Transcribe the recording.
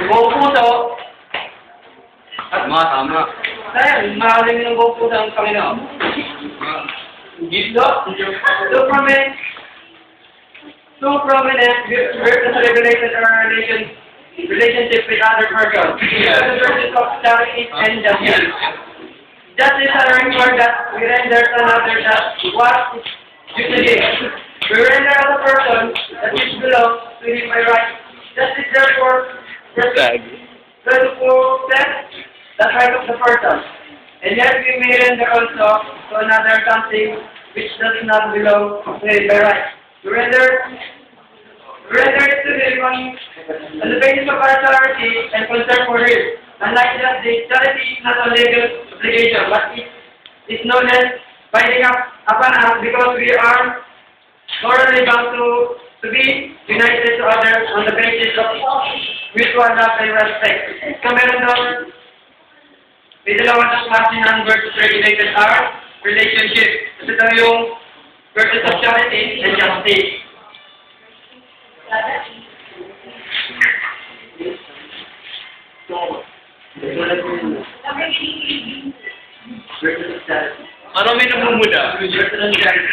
Buong puso, Tama. dahil mahaling ng buong puso ang Panginoon. Two prominent versus regulated our relationship with other persons. The verses of charity and justice. Justice are a reward that we render to another that what is due to him. We render as a person that which belongs to him by right. Justice therefore protects the right of the person. And yet we may render also to another something which does not belong to him by right. We render it to him on the basis of our charity and concern for him. Unlike justice, charity is not a legal obligation, but it is no less binding upon us because we are morally bound to be united to others on the basis of mutual love and respect. So meron doon, may dalawang klase ng versus regulated our relationship. Ito daw yung versus of charity and justice. Ano may namumula? Versus of charity.